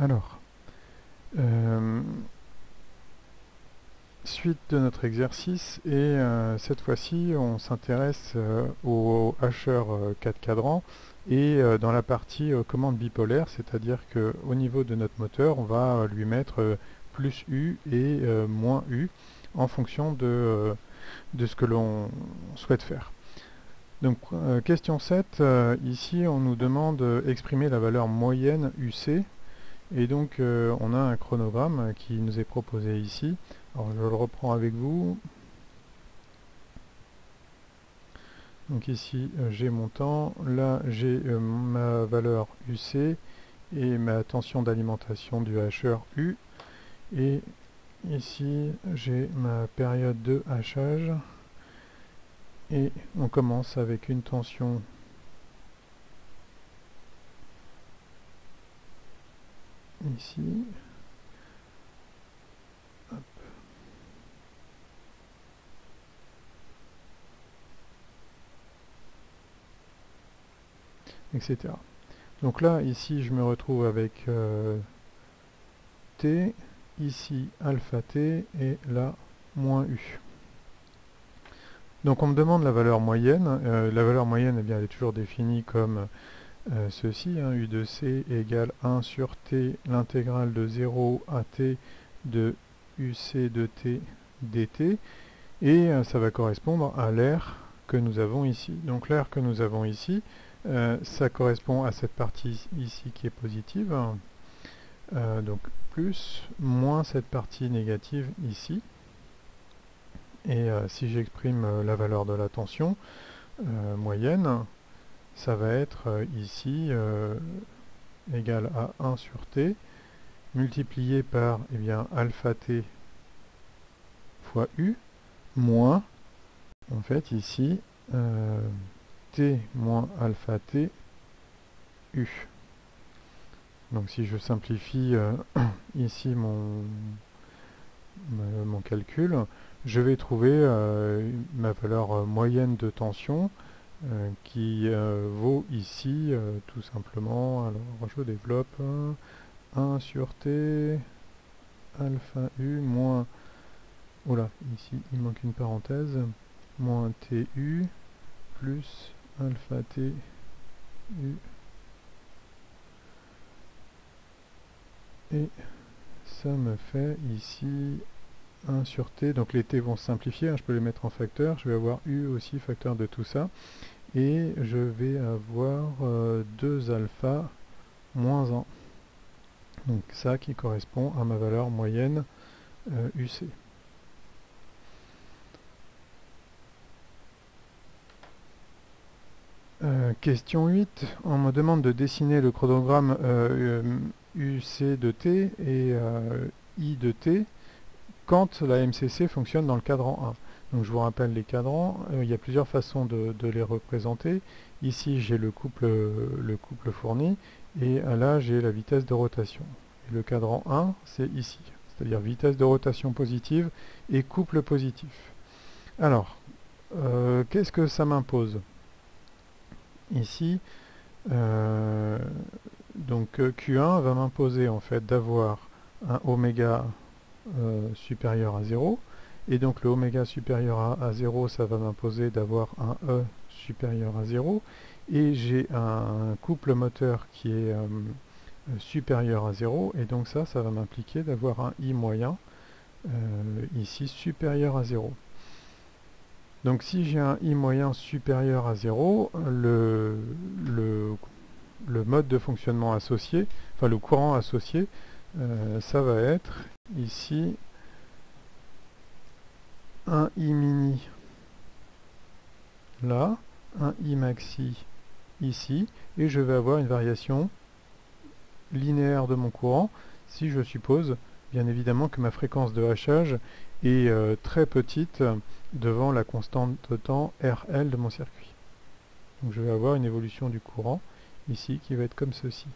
Alors, euh, suite de notre exercice, et cette fois-ci on s'intéresse au hacheur 4 cadrans et dans la partie commande bipolaire, c'est-à-dire qu'au niveau de notre moteur on va lui mettre plus U et moins U en fonction de ce que l'on souhaite faire. Donc question 7, ici on nous demande d'exprimer la valeur moyenne UC. Et donc on a un chronogramme qui nous est proposé ici. Alors je le reprends avec vous. Donc ici j'ai mon temps, là j'ai ma valeur UC et ma tension d'alimentation du hacheur U. Et ici j'ai ma période de hachage. Et on commence avec une tension ici. Hop. Etc. Donc là, ici, je me retrouve avec T, ici alpha T, et là, moins U. Donc on me demande la valeur moyenne. La valeur moyenne, eh bien, elle est toujours définie comme ceci, hein, U de C égale 1 sur T, l'intégrale de 0 à T de UC de T dt, et ça va correspondre à l'air que nous avons ici. Donc l'air que nous avons ici, ça correspond à cette partie ici qui est positive, donc plus, moins cette partie négative ici. Et si j'exprime la valeur de la tension moyenne, ça va être ici égal à 1 sur T, multiplié par eh bien, alpha T fois U, moins, en fait ici, T moins alpha T U. Donc si je simplifie ici mon calcul, je vais trouver ma valeur moyenne de tension qui vaut ici tout simplement, alors je développe 1 sur T alpha U moins, oula, ici il manque une parenthèse, moins TU plus alpha T U, et ça me fait ici 1 sur T, donc les T vont se simplifier, hein, je peux les mettre en facteur, je vais avoir U aussi facteur de tout ça, et je vais avoir 2 alpha moins 1. Donc ça qui correspond à ma valeur moyenne UC. Question 8, on me demande de dessiner le chronogramme UC de T et I de T quand la MCC fonctionne dans le cadran 1. Donc je vous rappelle les cadrans, il y a plusieurs façons de les représenter. Ici j'ai le couple fourni, et là j'ai la vitesse de rotation. Et le cadran 1 c'est ici, c'est-à-dire vitesse de rotation positive et couple positif. Alors, qu'est-ce que ça m'impose? Ici, donc Q1 va m'imposer en fait d'avoir un oméga supérieur à 0, et donc le oméga supérieur à 0, ça va m'imposer d'avoir un E supérieur à 0, et j'ai un couple moteur qui est supérieur à 0, et donc ça va m'impliquer d'avoir un I moyen ici supérieur à 0. Donc si j'ai un I moyen supérieur à 0, le mode de fonctionnement associé, enfin le courant associé, ça va être ici un I mini là, un I maxi ici, et je vais avoir une variation linéaire de mon courant si je suppose bien évidemment que ma fréquence de hachage est très petite devant la constante de temps RL de mon circuit. Donc je vais avoir une évolution du courant ici qui va être comme ceci.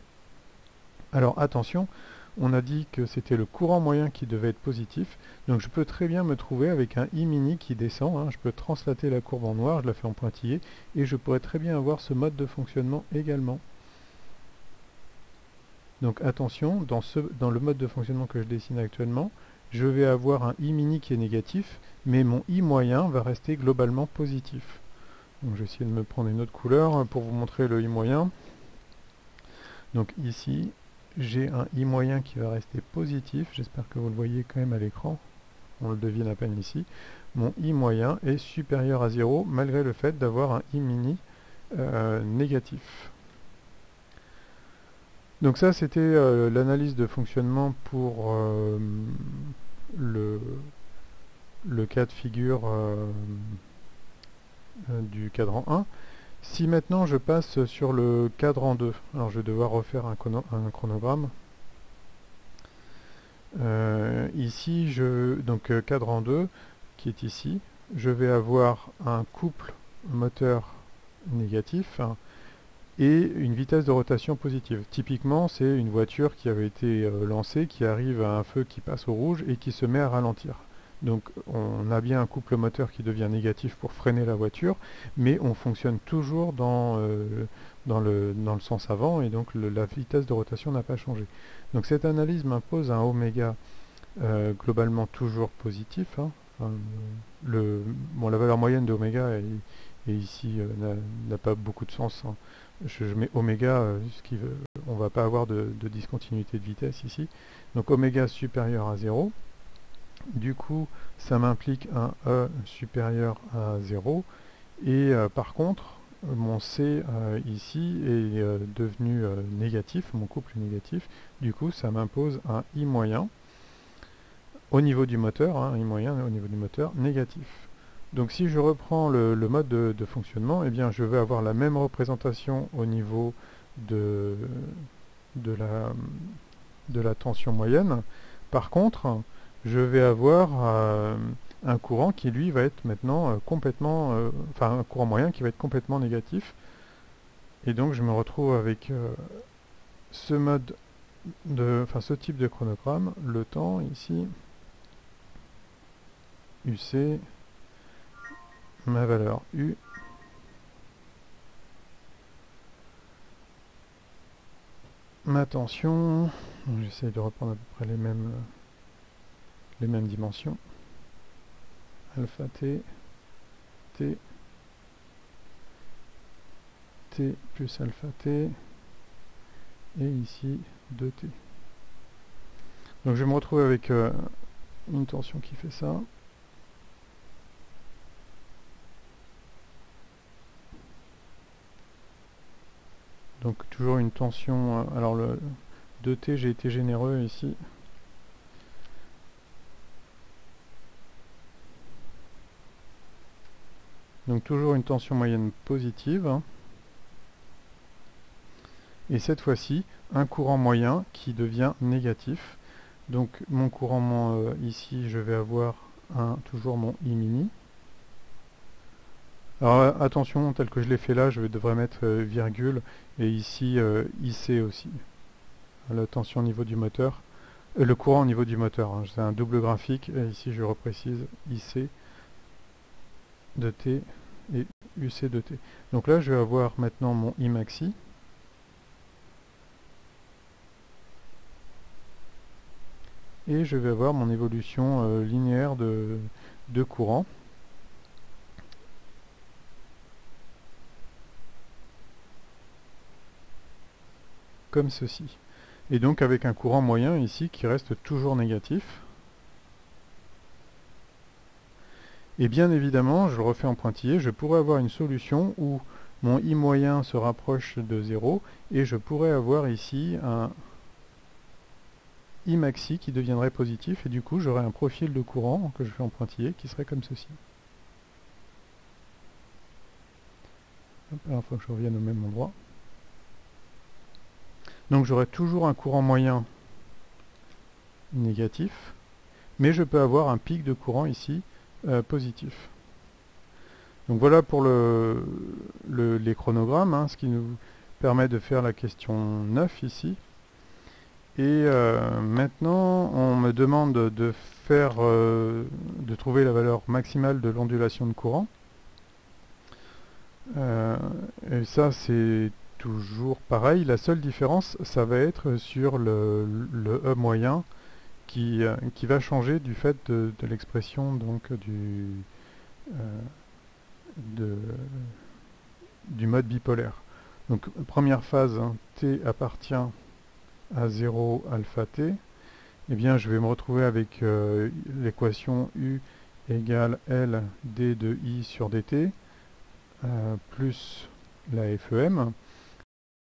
Alors attention, on a dit que c'était le courant moyen qui devait être positif, donc je peux très bien me trouver avec un I mini qui descend, hein, je peux translater la courbe en noir, je la fais en pointillé, et je pourrais très bien avoir ce mode de fonctionnement également. Donc attention, dans le mode de fonctionnement que je dessine actuellement, je vais avoir un I mini qui est négatif, mais mon I moyen va rester globalement positif. Donc je vais essayer de me prendre une autre couleur pour vous montrer le I moyen. Donc ici, j'ai un I moyen qui va rester positif. J'espère que vous le voyez quand même à l'écran. On le devine à peine ici. Mon I moyen est supérieur à 0 malgré le fait d'avoir un I mini négatif. Donc ça, c'était l'analyse de fonctionnement pour le cas de figure du cadran 1. Si maintenant je passe sur le cadran 2, alors je vais devoir refaire un chronogramme. Ici, donc cadran 2, qui est ici, je vais avoir un couple moteur négatif, hein, et une vitesse de rotation positive. Typiquement, c'est une voiture qui avait été lancée, qui arrive à un feu qui passe au rouge et qui se met à ralentir. Donc on a bien un couple moteur qui devient négatif pour freiner la voiture, mais on fonctionne toujours dans le sens avant, et donc la vitesse de rotation n'a pas changé. Donc cette analyse m'impose un oméga globalement toujours positif, hein. Enfin, la valeur moyenne de oméga est ici n'a pas beaucoup de sens, hein. Je mets oméga, on ne va pas avoir de discontinuité de vitesse ici. Donc oméga supérieur à 0. Du coup, ça m'implique un E supérieur à 0. Et par contre, mon C ici est devenu négatif, mon couple est négatif. Du coup, ça m'impose un I moyen au niveau du moteur, hein, I moyen au niveau du moteur négatif. Donc si je reprends le mode de fonctionnement, eh bien je vais avoir la même représentation au niveau de la tension moyenne. Par contre, je vais avoir un courant qui lui va être maintenant complètement, enfin un courant moyen qui va être complètement négatif. Et donc je me retrouve avec ce type de chronogramme, le temps ici, UC, ma valeur U, ma tension, j'essaie de reprendre à peu près les mêmes dimensions, alpha T, T, T plus alpha T, et ici 2T. Donc je me retrouve avec une tension qui fait ça. Donc toujours une tension, alors le 2T, j'ai été généreux ici. Donc toujours une tension moyenne positive. Hein. Et cette fois-ci, un courant moyen qui devient négatif. Donc mon courant ici, je vais avoir toujours mon I mini. Alors attention, tel que je l'ai fait là, je devrais mettre virgule, et ici IC aussi. La tension au niveau du moteur, le courant au niveau du moteur, hein. C'est un double graphique, et ici je reprécise IC de T et UC de T. Donc là je vais avoir maintenant mon I maxi. Et je vais avoir mon évolution linéaire de courant. Comme ceci. Et donc avec un courant moyen ici qui reste toujours négatif. Et bien évidemment, je le refais en pointillé, je pourrais avoir une solution où mon I moyen se rapproche de 0 et je pourrais avoir ici un I maxi qui deviendrait positif, et du coup j'aurais un profil de courant que je fais en pointillé qui serait comme ceci. Hop, alors il faut que je revienne au même endroit. Donc j'aurai toujours un courant moyen négatif, mais je peux avoir un pic de courant ici positif. Donc voilà pour les chronogrammes, hein, ce qui nous permet de faire la question 9 ici. Et maintenant on me demande de trouver la valeur maximale de l'ondulation de courant. Et ça c'est toujours pareil. La seule différence, ça va être sur le E moyen qui va changer du fait de l'expression donc euh, de- du mode bipolaire. Donc première phase, hein, t appartient à 0 alpha t, eh bien je vais me retrouver avec l'équation u égale L d de i sur dt plus la FEM.